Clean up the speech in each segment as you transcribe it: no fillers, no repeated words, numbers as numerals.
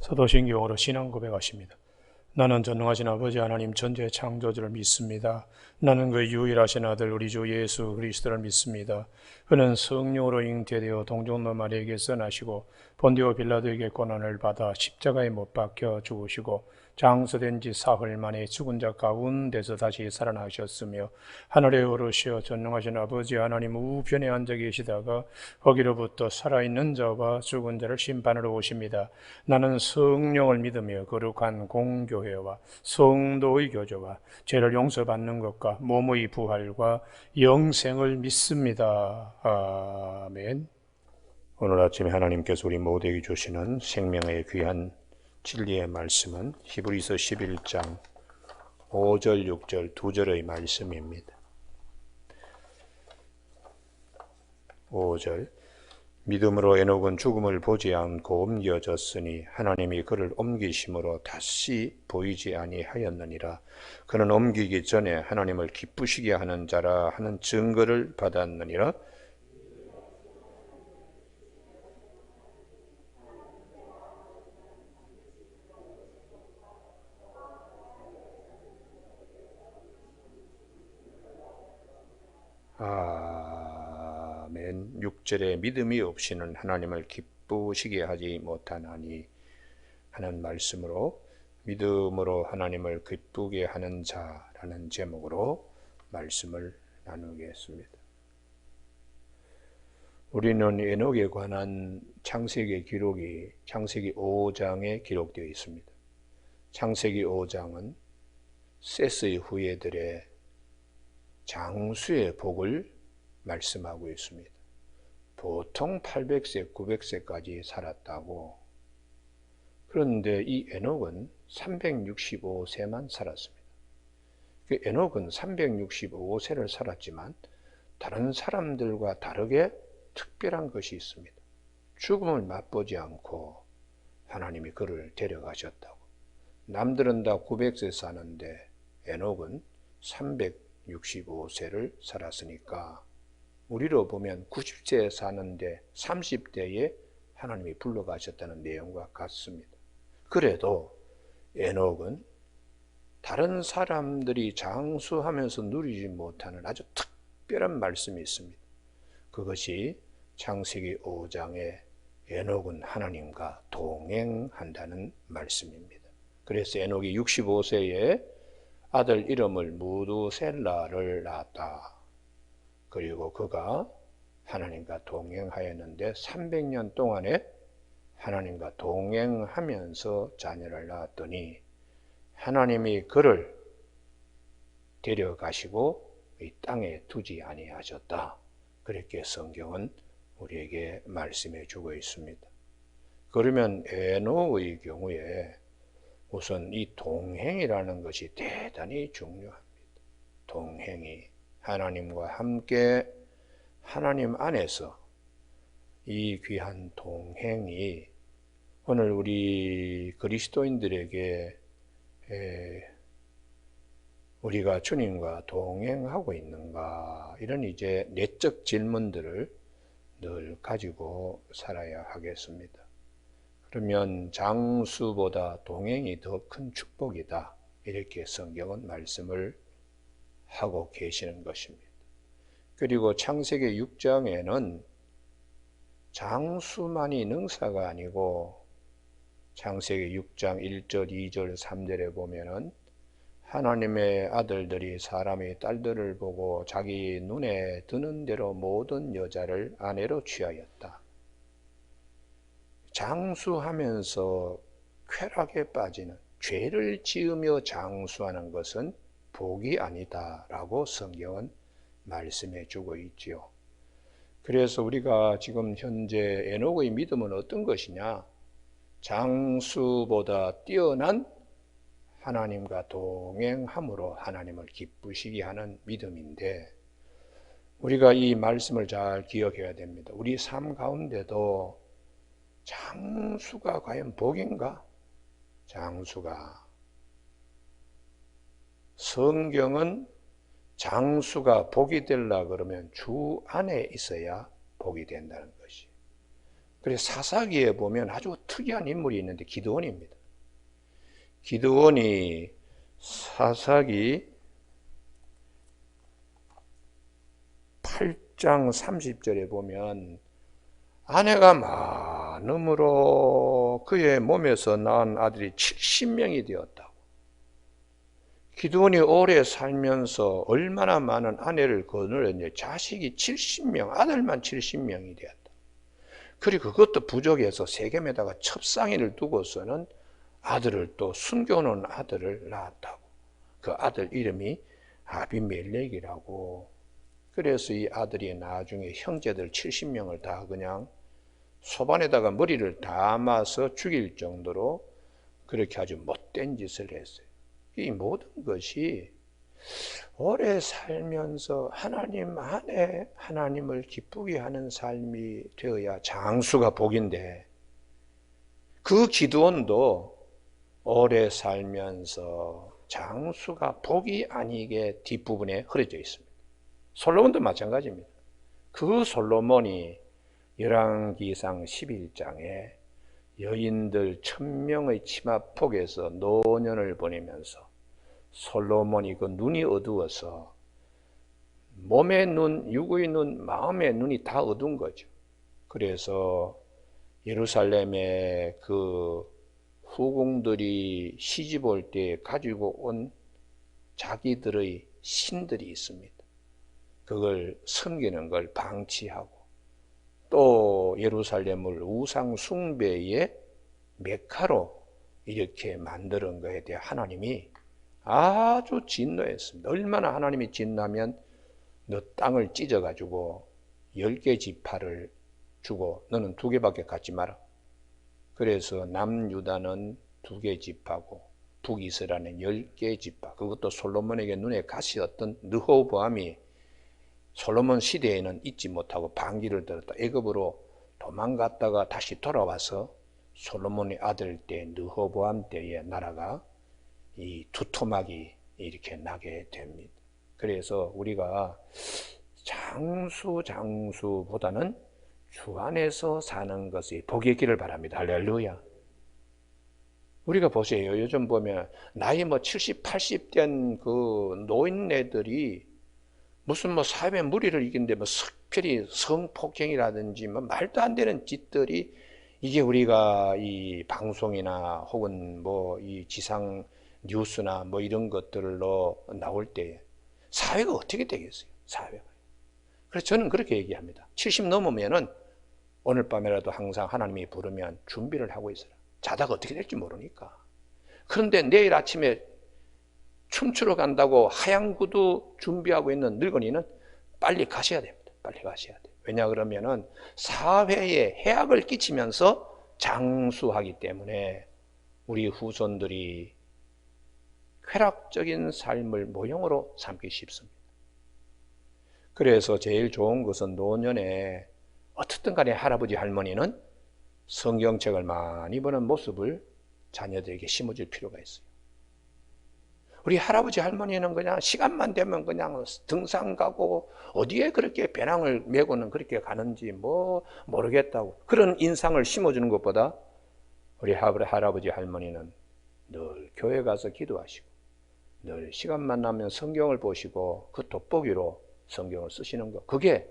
사도신경으로 신앙 고백하십니다. 나는 전능하신 아버지 하나님 전지의 창조주를 믿습니다. 나는 그 유일하신 아들 우리 주 예수 그리스도를 믿습니다. 그는 성령으로 잉태되어 동정노 마리아에게서 나시고 본디오 빌라도에게 고난을 받아 십자가에 못 박혀 죽으시고 장서된 지 사흘 만에 죽은 자 가운데서 다시 살아나셨으며 하늘에 오르시어 전능하신 아버지 하나님 우편에 앉아 계시다가 거기로부터 살아있는 자와 죽은 자를 심판하러 오십니다. 나는 성령을 믿으며 거룩한 공교회와 성도의 교제와 죄를 용서받는 것과 몸의 부활과 영생을 믿습니다. 아멘. 오늘 아침에 하나님께서 우리 모두에게 주시는 생명의 귀한 진리의 말씀은 히브리서 11장 5절, 6절 두 절의 말씀입니다. 5절 믿음으로 에녹은 죽음을 보지 않고 옮겨졌으니 하나님이 그를 옮기심으로 다시 보이지 아니하였느니라. 그는 옮기기 전에 하나님을 기쁘시게 하는 자라 하는 증거를 받았느니라. 아멘. 6절에 믿음이 없이는 하나님을 기쁘시게 하지 못하나니 하는 말씀으로 믿음으로 하나님을 기쁘게 하는 자라는 제목으로 말씀을 나누겠습니다. 우리는 에녹에 관한 창세기 기록이 창세기 5장에 기록되어 있습니다. 창세기 5장은 셋의 후예들의 장수의 복을 말씀하고 있습니다. 보통 800세, 900세까지 살았다고. 그런데 이 에녹은 365세만 살았습니다. 에녹은 365세를 살았지만 다른 사람들과 다르게 특별한 것이 있습니다. 죽음을 맛보지 않고 하나님이 그를 데려가셨다고. 남들은 다 900세 사는데 에녹은 365세를 살았으니까 우리로 보면 90세 사는데 30대에 하나님이 불러가셨다는 내용과 같습니다. 그래도 에녹은 다른 사람들이 장수하면서 누리지 못하는 아주 특별한 말씀이 있습니다. 그것이 창세기 5장에 에녹은 하나님과 동행한다는 말씀입니다. 그래서 에녹이 65세에 아들 이름을 무두셀라를 낳았다. 그리고 그가 하나님과 동행하였는데 300년 동안에 하나님과 동행하면서 자녀를 낳았더니 하나님이 그를 데려가시고 이 땅에 두지 아니하셨다. 그렇게 성경은 우리에게 말씀해 주고 있습니다. 그러면 에녹의 경우에 우선 이 동행이라는 것이 대단히 중요합니다. 동행이 하나님과 함께 하나님 안에서 이 귀한 동행이 오늘 우리 그리스도인들에게 우리가 주님과 동행하고 있는가 이런 이제 내적 질문들을 늘 가지고 살아야 하겠습니다. 그러면 장수보다 동행이 더 큰 축복이다 이렇게 성경은 말씀을 하고 계시는 것입니다. 그리고 창세기 6장에는 장수만이 능사가 아니고 창세기 6장 1절, 2절, 3절에 보면은 하나님의 아들들이 사람의 딸들을 보고 자기 눈에 드는 대로 모든 여자를 아내로 취하였다. 장수하면서 쾌락에 빠지는 죄를 지으며 장수하는 것은 복이 아니다라고 성경은 말씀해 주고 있지요. 그래서 우리가 지금 현재 에녹의 믿음은 어떤 것이냐? 장수보다 뛰어난 하나님과 동행함으로 하나님을 기쁘시게 하는 믿음인데 우리가 이 말씀을 잘 기억해야 됩니다. 우리 삶 가운데도 장수가 과연 복인가? 장수가 성경은 장수가 복이 되려 그러면 주 안에 있어야 복이 된다는 것이. 그래서 사사기에 보면 아주 특이한 인물이 있는데 기드온입니다. 기드온이 사사기 8장 30절에 보면 아내가 많음으로 그의 몸에서 낳은 아들이 70명이 되었다고. 기드온이 오래 살면서 얼마나 많은 아내를 거느렸는지 자식이 70명, 아들만 70명이 되었다. 그리고 그것도 부족해서 세겜에다가 첩상인을 두고서는 아들을 또 숨겨놓은 아들을 낳았다고. 그 아들 이름이 아비멜렉이라고. 그래서 이 아들이 나중에 형제들 70명을 다 그냥 소반에다가 머리를 담아서 죽일 정도로 그렇게 아주 못된 짓을 했어요. 이 모든 것이 오래 살면서 하나님 안에 하나님을 기쁘게 하는 삶이 되어야 장수가 복인데, 그 기드온도 오래 살면서 장수가 복이 아니게 뒷부분에 흐려져 있습니다. 솔로몬도 마찬가지입니다. 그 솔로몬이 열왕기상 11장에 여인들 1000명의 치마폭에서 노년을 보내면서 솔로몬이 그 눈이 어두워서 몸의 눈, 육의 눈, 마음의 눈이 다 어두운 거죠. 그래서 예루살렘에 그 후궁들이 시집 올 때 가지고 온 자기들의 신들이 있습니다. 그걸 섬기는 걸 방치하고, 또 예루살렘을 우상 숭배의 메카로 이렇게 만드는 것에 대해 하나님이 아주 진노했습니다. 얼마나 하나님이 진노하면 너 땅을 찢어가지고 10개 지파를 주고 너는 2개밖에 갖지 마라. 그래서 남유다는 2개 지파고 북이스라엘은 10개 지파. 그것도 솔로몬에게 눈에 가시였던 르호보암이 솔로몬 시대에는 잊지 못하고 반기를 들었다. 애굽으로 도망갔다가 다시 돌아와서 솔로몬의 아들 때 르호보암 때에 나라가 이 두토막이 이렇게 나게 됩니다. 그래서 우리가 장수보다는 주 안에서 사는 것이 복이 있기를 바랍니다. 할렐루야. 우리가 보세요. 요즘 보면 나이 70, 80 된 그 노인네들이 무슨 사회의 무리를 이긴데 특별히 성폭행이라든지 말도 안 되는 짓들이, 이게 우리가 이 방송이나 혹은 이 지상 뉴스나 이런 것들로 나올 때 사회가 어떻게 되겠어요? 사회가. 그래서 저는 그렇게 얘기합니다. 70 넘으면은 오늘 밤에라도 항상 하나님이 부르면 준비를 하고 있어라. 자다가 어떻게 될지 모르니까. 그런데 내일 아침에 춤추러 간다고 하얀 구두 준비하고 있는 늙은이는 빨리 가셔야 됩니다. 빨리 가셔야 돼요. 왜냐 그러면은 사회에 해악을 끼치면서 장수하기 때문에 우리 후손들이 쾌락적인 삶을 모형으로 삼기 쉽습니다. 그래서 제일 좋은 것은 노년에 어떻든 간에 할아버지 할머니는 성경책을 많이 보는 모습을 자녀들에게 심어줄 필요가 있어요. 우리 할아버지 할머니는 그냥 시간만 되면 그냥 등산 가고 어디에 그렇게 배낭을 메고는 그렇게 가는지 모르겠다고, 그런 인상을 심어주는 것보다 우리 할아버지 할머니는 늘 교회 가서 기도하시고 늘 시간만 나면 성경을 보시고 그 돋보기로 성경을 쓰시는 것, 그게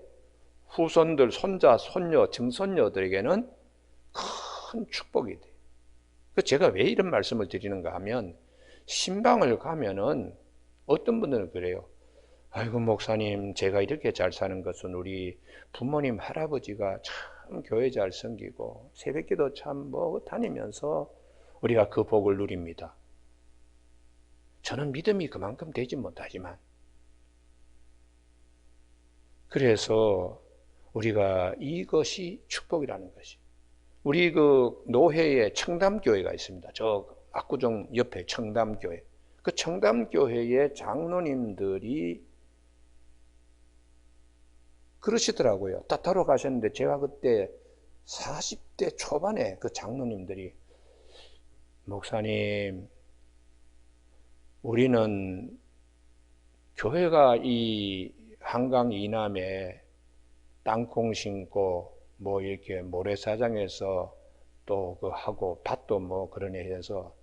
후손들, 손자, 손녀, 증손녀들에게는 큰 축복이 돼요. 제가 왜 이런 말씀을 드리는가 하면, 신방을 가면은 어떤 분들은 그래요. 아이고 목사님, 제가 이렇게 잘 사는 것은 우리 부모님 할아버지가 참 교회 잘 섬기고 새벽기도 참 다니면서 우리가 그 복을 누립니다. 저는 믿음이 그만큼 되지 못하지만, 그래서 우리가 이것이 축복이라는 것이, 우리 그 노회에 청담교회가 있습니다. 저 압구정 옆에 청담교회. 그 청담교회의 장로님들이 그러시더라고요. 따따로 가셨는데 제가 그때 40대 초반에 그 장로님들이, 목사님, 우리는 교회가 이 한강 이남에 땅콩 심고 뭐 이렇게 모래사장에서 또 그 하고 밭도 뭐 그런 애 해서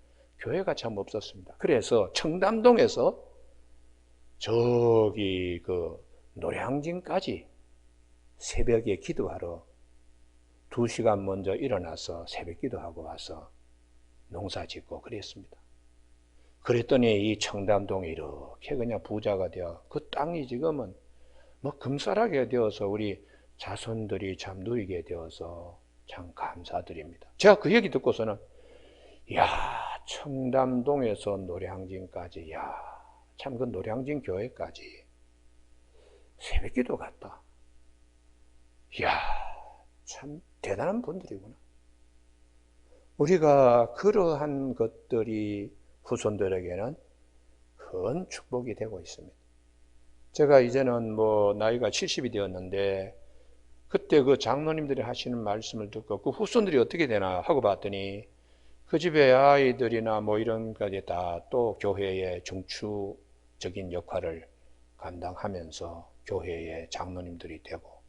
교회가 참 없었습니다. 그래서 청담동에서 저기 그 노량진까지 새벽에 기도하러 2시간 먼저 일어나서 새벽 기도하고 와서 농사 짓고 그랬습니다. 그랬더니 이 청담동이 이렇게 그냥 부자가 되어 그 땅이 지금은 뭐 금싸라게 되어서 우리 자손들이 참 누리게 되어서 참 감사드립니다. 제가 그 얘기 듣고서는 야, 청담동에서 노량진까지, 야, 참 그 노량진 교회까지 새벽기도 갔다. 야, 참 대단한 분들이구나. 우리가 그러한 것들이 후손들에게는 큰 축복이 되고 있습니다. 제가 이제는 뭐 나이가 70이 되었는데 그때 그 장로님들이 하시는 말씀을 듣고 그 후손들이 어떻게 되나 하고 봤더니 그 집의 아이들이나 뭐 이런 까지 다 또 교회의 중추적인 역할을 감당하면서 교회의 장로님들이 되고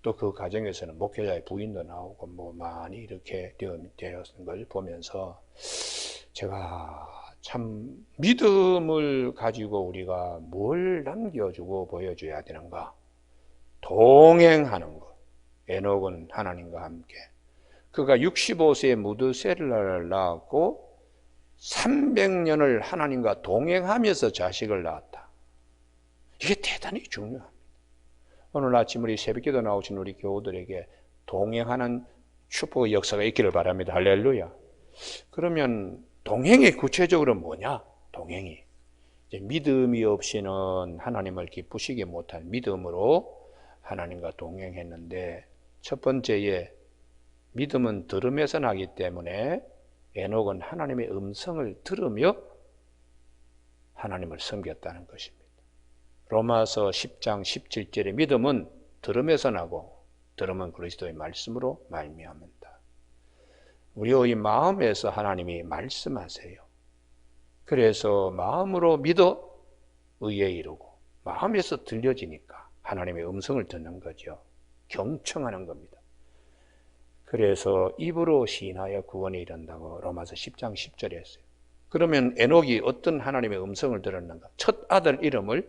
또 그 가정에서는 목회자의 부인도 나오고 뭐 많이 이렇게 되었는 걸 보면서 제가 참 믿음을 가지고 우리가 뭘 남겨주고 보여줘야 되는가? 동행하는 것. 에녹은 하나님과 함께. 그가 65세에 무드셀라를 낳았고 300년을 하나님과 동행하면서 자식을 낳았다. 이게 대단히 중요합니다. 오늘 아침 우리 새벽기도 나오신 우리 교우들에게 동행하는 축복의 역사가 있기를 바랍니다. 할렐루야. 그러면 동행이 구체적으로 뭐냐? 동행이 이제 믿음이 없이는 하나님을 기쁘시게 못할 믿음으로 하나님과 동행했는데 첫 번째에 믿음은 들음에서 나기 때문에 에녹은 하나님의 음성을 들으며 하나님을 섬겼다는 것입니다. 로마서 10장 17절에 믿음은 들음에서 나고 들음은 그리스도의 말씀으로 말미암는다. 우리의 마음에서 하나님이 말씀하세요. 그래서 마음으로 믿어 의에 이르고 마음에서 들려지니까 하나님의 음성을 듣는 거죠. 경청하는 겁니다. 그래서 입으로 시인하여 구원에 이른다고 로마서 10장 10절에 했어요. 그러면 에녹이 어떤 하나님의 음성을 들었는가? 첫 아들 이름을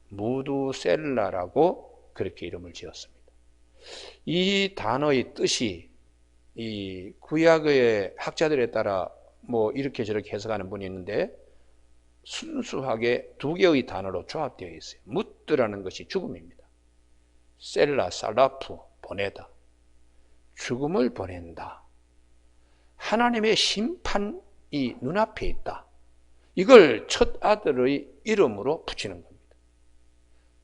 무두셀라라고 그렇게 이름을 지었습니다. 이 단어의 뜻이 이 구약의 학자들에 따라 뭐 이렇게 저렇게 해석하는 분이 있는데 순수하게 두 개의 단어로 조합되어 있어요. 무드라는 것이 죽음입니다. 셀라, 살라프, 보내다. 죽음을 보낸다. 하나님의 심판이 눈앞에 있다. 이걸 첫 아들의 이름으로 붙이는 겁니다.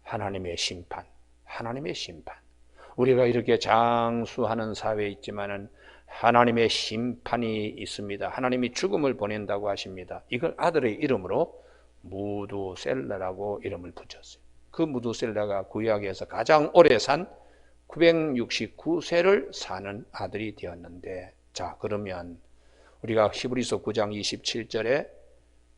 하나님의 심판, 하나님의 심판. 우리가 이렇게 장수하는 사회에 있지만은 하나님의 심판이 있습니다. 하나님이 죽음을 보낸다고 하십니다. 이걸 아들의 이름으로 무두셀라라고 이름을 붙였어요. 그 무두셀라가 구약에서 가장 오래 산 969세를 사는 아들이 되었는데, 자, 그러면 우리가 히브리서 9장 27절에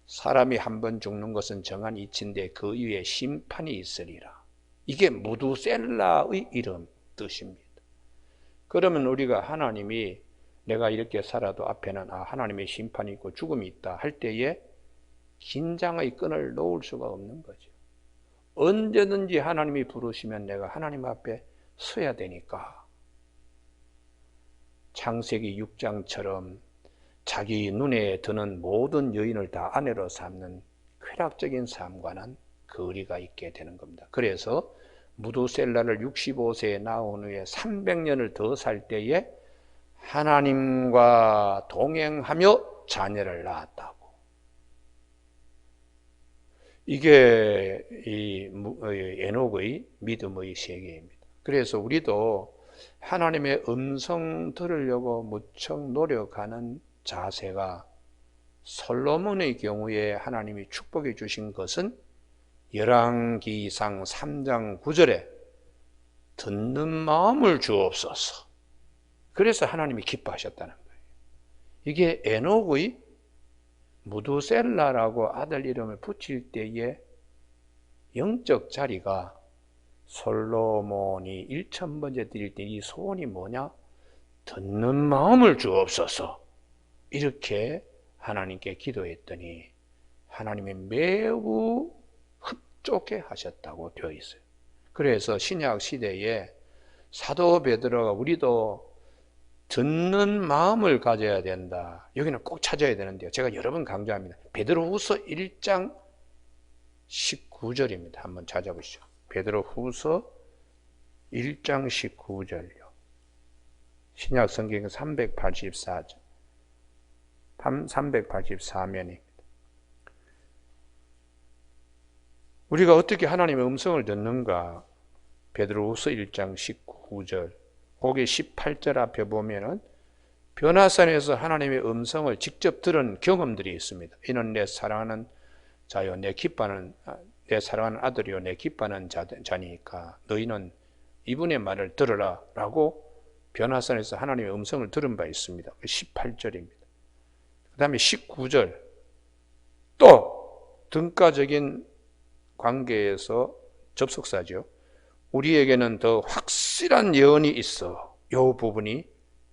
사람이 한 번 죽는 것은 정한 이치인데 그 이후에 심판이 있으리라. 이게 무두셀라의 이름 뜻입니다. 그러면 우리가 하나님이 내가 이렇게 살아도 앞에는 하나님의 심판이 있고 죽음이 있다 할 때에 긴장의 끈을 놓을 수가 없는 거죠. 언제든지 하나님이 부르시면 내가 하나님 앞에 서야 되니까. 창세기 6장처럼 자기 눈에 드는 모든 여인을 다 아내로 삼는 쾌락적인 삶과는 거리가 있게 되는 겁니다. 그래서 무두셀라를 65세에 낳은 후에 300년을 더 살 때에 하나님과 동행하며 자녀를 낳았다고. 이게 이 에녹의 믿음의 세계입니다. 그래서 우리도 하나님의 음성 들으려고 무척 노력하는 자세가 솔로몬의 경우에 하나님이 축복해 주신 것은 열왕기상 3장 9절에 듣는 마음을 주옵소서. 그래서 하나님이 기뻐하셨다는 거예요. 이게 에녹의 무두셀라라고 아들 이름을 붙일 때의 영적 자리가 솔로몬이 1000번째 드릴 때 이 소원이 뭐냐? 듣는 마음을 주옵소서. 이렇게 하나님께 기도했더니 하나님이 매우 흡족해 하셨다고 되어 있어요. 그래서 신약 시대에 사도 베드로가 우리도 듣는 마음을 가져야 된다. 여기는 꼭 찾아야 되는데요. 제가 여러 번 강조합니다. 베드로후서 1장 19절입니다. 한번 찾아보시죠. 베드로후서 1장 19절요. 신약 성경 384장 384면입니다. 우리가 어떻게 하나님의 음성을 듣는가? 베드로후서 1장 19절 거기 18절 앞에 보면은 변화산에서 하나님의 음성을 직접 들은 경험들이 있습니다. 이는 내 사랑하는 자요 내 사랑하는 아들이요 내 기뻐하는 자니까 너희는 이분의 말을 들으라 라고 변화산에서 하나님의 음성을 들은 바 있습니다. 18절입니다. 그 다음에 19절 또 등가적인 관계에서 접속사죠. 우리에게는 더 확실한 예언이 있어. 이 부분이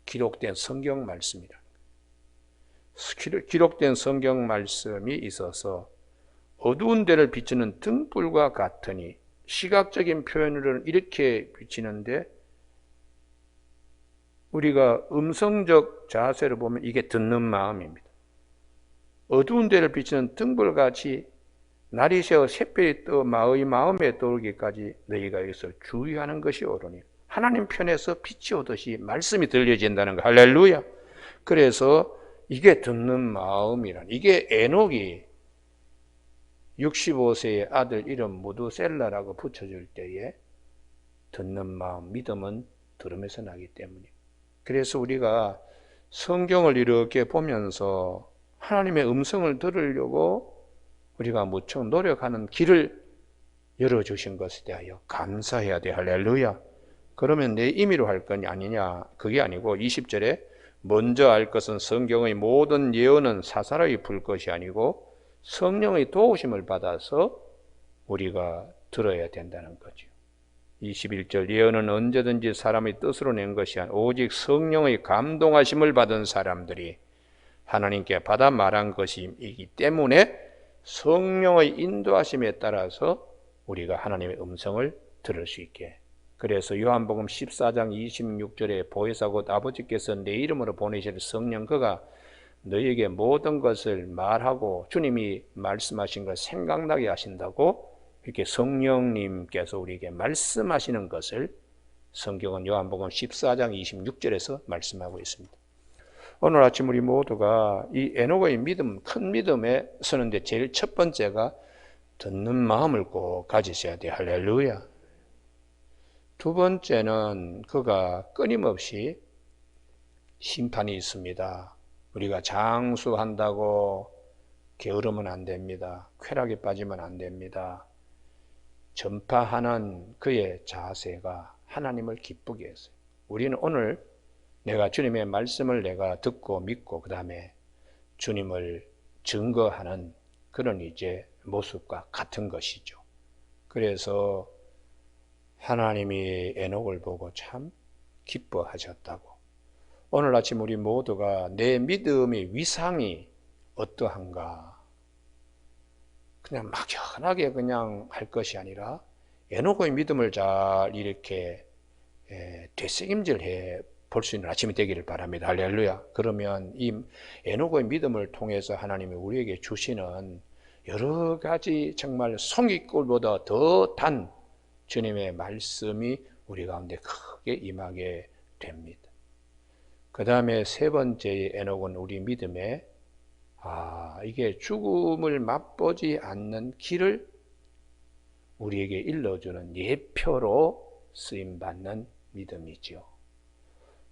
기록된 성경 말씀이라. 기록된 성경 말씀이 있어서 어두운 데를 비추는 등불과 같으니 시각적인 표현으로는 이렇게 비치는데 우리가 음성적 자세로 보면 이게 듣는 마음입니다. 어두운 데를 비추는 등불같이 날이 새어 샛별이 떠 마음에 떠오르기까지 너희가 여기서 주의하는 것이 옳으니 하나님 편에서 빛이 오듯이 말씀이 들려진다는 거. 할렐루야. 그래서 이게 듣는 마음이란 이게 에녹이 65세의 아들 이름 무두셀라라고 붙여줄 때에 듣는 마음, 믿음은 들음에서 나기 때문이에요. 그래서 우리가 성경을 이렇게 보면서 하나님의 음성을 들으려고 우리가 무척 노력하는 길을 열어주신 것에 대하여 감사해야 돼. 할렐루야. 그러면 내 임의로 할 건 아니냐? 그게 아니고 20절에 먼저 알 것은 성경의 모든 예언은 사사로이 풀 것이 아니고 성령의 도우심을 받아서 우리가 들어야 된다는 거죠. 21절 예언은 언제든지 사람의 뜻으로 낸 것이 아니라 오직 성령의 감동하심을 받은 사람들이 하나님께 받아 말한 것이기 때문에 성령의 인도하심에 따라서 우리가 하나님의 음성을 들을 수 있게. 그래서 요한복음 14장 26절에 보혜사 곧 아버지께서 내 이름으로 보내실 성령 그가 너희에게 모든 것을 말하고 주님이 말씀하신 걸 생각나게 하신다고 이렇게 성령님께서 우리에게 말씀하시는 것을 성경은 요한복음 14장 26절에서 말씀하고 있습니다. 오늘 아침 우리 모두가 이 에녹의 믿음, 큰 믿음에 서는데 제일 첫 번째가 듣는 마음을 꼭 가지셔야 돼요. 할렐루야. 두 번째는 그가 끊임없이 심판이 있습니다. 우리가 장수한다고 게으르면 안 됩니다. 쾌락에 빠지면 안 됩니다. 전파하는 그의 자세가 하나님을 기쁘게 했어요. 우리는 오늘 내가 주님의 말씀을 내가 듣고 믿고 그 다음에 주님을 증거하는 그런 이제 모습과 같은 것이죠. 그래서 하나님이 에녹을 보고 참 기뻐하셨다고. 오늘 아침 우리 모두가 내 믿음의 위상이 어떠한가 그냥 막연하게 그냥 할 것이 아니라 에녹의 믿음을 잘 이렇게 되새김질해 볼 수 있는 아침이 되기를 바랍니다. 할렐루야. 그러면 이 에녹의 믿음을 통해서 하나님이 우리에게 주시는 여러 가지 정말 송이꿀보다 더 단 주님의 말씀이 우리 가운데 크게 임하게 됩니다. 그 다음에 세 번째 에녹은 우리 믿음에 이게 죽음을 맛보지 않는 길을 우리에게 일러주는 예표로 쓰임받는 믿음이지요.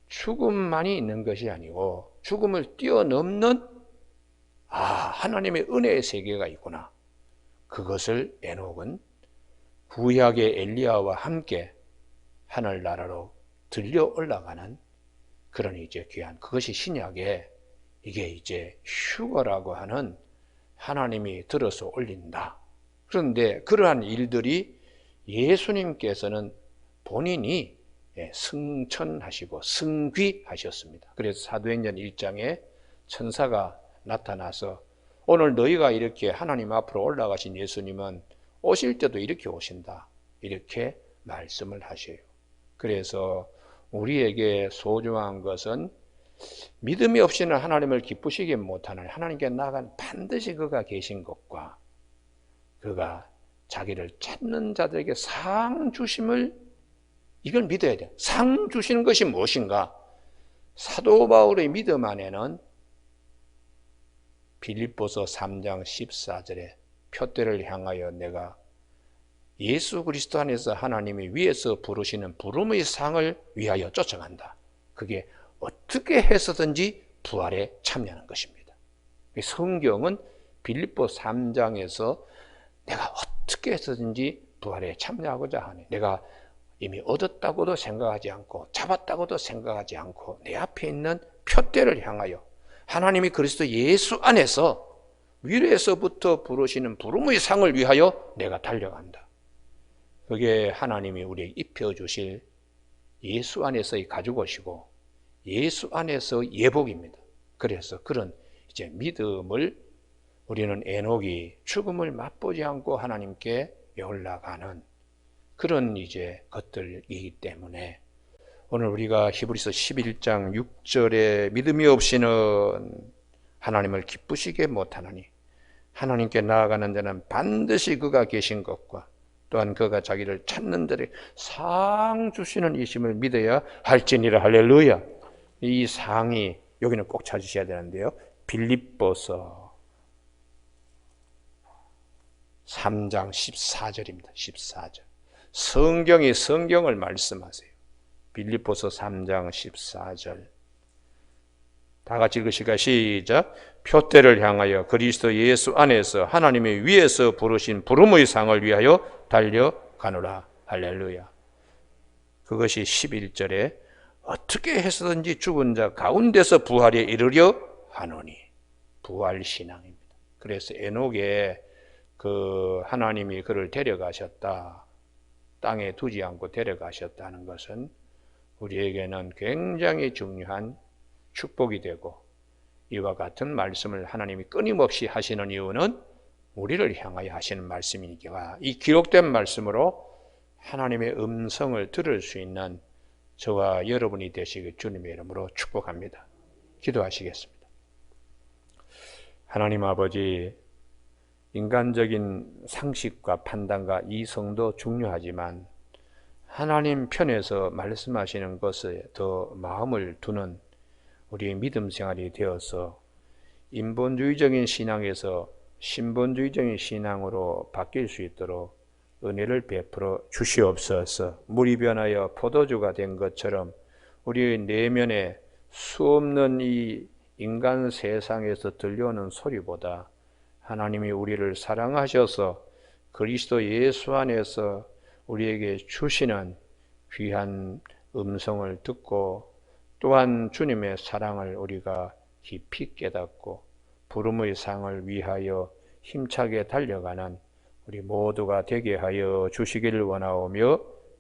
죽음만이 있는 것이 아니고 죽음을 뛰어넘는 하나님의 은혜의 세계가 있구나. 그것을 에녹은 구약의 엘리야와 함께 하늘나라로 들려 올라가는 그런 이제 귀한 그것이 신약의 이게 이제 휴거라고 하는 하나님이 들어서 올린다. 그런데 그러한 일들이 예수님께서는 본인이 승천하시고 승귀하셨습니다. 그래서 사도행전 1장에 천사가 나타나서 오늘 너희가 이렇게 하나님 앞으로 올라가신 예수님은 오실 때도 이렇게 오신다, 이렇게 말씀을 하셔요. 그래서 우리에게 소중한 것은 믿음이 없이는 하나님을 기쁘시게 못하는, 하나님께 나아간 반드시 그가 계신 것과 그가 자기를 찾는 자들에게 상 주심을, 이걸 믿어야 돼요. 상 주시는 것이 무엇인가? 사도 바울의 믿음 안에는 빌립보서 3장 14절에 표대를 향하여 내가 예수 그리스도 안에서 하나님이 위에서 부르시는 부름의 상을 위하여 쫓아간다. 그게 어떻게 해서든지 부활에 참여하는 것입니다. 성경은 빌립보 3장에서 내가 어떻게 해서든지 부활에 참여하고자 하네. 내가 이미 얻었다고도 생각하지 않고 잡았다고도 생각하지 않고 내 앞에 있는 표대를 향하여 하나님이 그리스도 예수 안에서 위에서부터 부르시는 부름의 상을 위하여 내가 달려간다. 그게 하나님이 우리에게 입혀주실 예수 안에서의 가죽옷이고 예수 안에서 예복입니다. 그래서 그런 이제 믿음을 우리는 에녹이 죽음을 맛보지 않고 하나님께 올라가는 그런 이제 것들이기 때문에 오늘 우리가 히브리서 11장 6절에 믿음이 없이는 하나님을 기쁘시게 못하나니 하나님께 나아가는 자는 반드시 그가 계신 것과 또한 그가 자기를 찾는 자에게 상 주시는 이심을 믿어야 할지니라. 할렐루야. 이 상이 여기는 꼭 찾으셔야 되는데요. 빌립보서 3장 14절입니다. 14절. 성경이 성경을 말씀하세요. 빌립보서 3장 14절. 다 같이 읽으실까요? 시작. 표대를 향하여 그리스도 예수 안에서 하나님의 위에서 부르신 부름의 상을 위하여 달려가노라. 할렐루야. 그것이 11절에 어떻게 해서든지 죽은 자 가운데서 부활에 이르려 하노니, 부활신앙입니다. 그래서 에녹에 그 하나님이 그를 데려가셨다, 땅에 두지 않고 데려가셨다는 것은 우리에게는 굉장히 중요한 축복이 되고, 이와 같은 말씀을 하나님이 끊임없이 하시는 이유는 우리를 향하여 하시는 말씀이니까 이 기록된 말씀으로 하나님의 음성을 들을 수 있는 저와 여러분이 되시길 주님의 이름으로 축복합니다. 기도하시겠습니다. 하나님 아버지, 인간적인 상식과 판단과 이성도 중요하지만 하나님 편에서 말씀하시는 것에 더 마음을 두는 우리의 믿음 생활이 되어서 인본주의적인 신앙에서 신본주의적인 신앙으로 바뀔 수 있도록 은혜를 베풀어 주시옵소서. 물이 변하여 포도주가 된 것처럼 우리의 내면에 수없는 이 인간 세상에서 들려오는 소리보다 하나님이 우리를 사랑하셔서 그리스도 예수 안에서 우리에게 주시는 귀한 음성을 듣고 또한 주님의 사랑을 우리가 깊이 깨닫고 부름의 상을 위하여 힘차게 달려가는 우리 모두가 되게 하여 주시기를 원하오며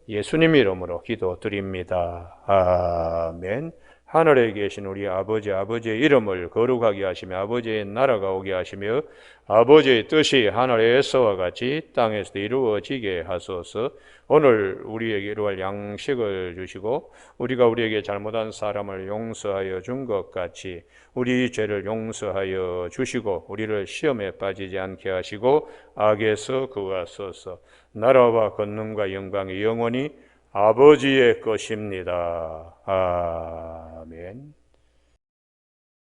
예수님 이름으로 기도드립니다. 아멘. 하늘에 계신 우리 아버지, 아버지의 이름을 거룩하게 하시며 아버지의 나라가 오게 하시며 아버지의 뜻이 하늘에서와 같이 땅에서도 이루어지게 하소서. 오늘 우리에게 이루어갈 양식을 주시고 우리가 우리에게 잘못한 사람을 용서하여 준 것 같이 우리 죄를 용서하여 주시고 우리를 시험에 빠지지 않게 하시고 악에서 구하소서. 나라와 권능과 영광이 영원히 아버지의 것입니다. 아멘.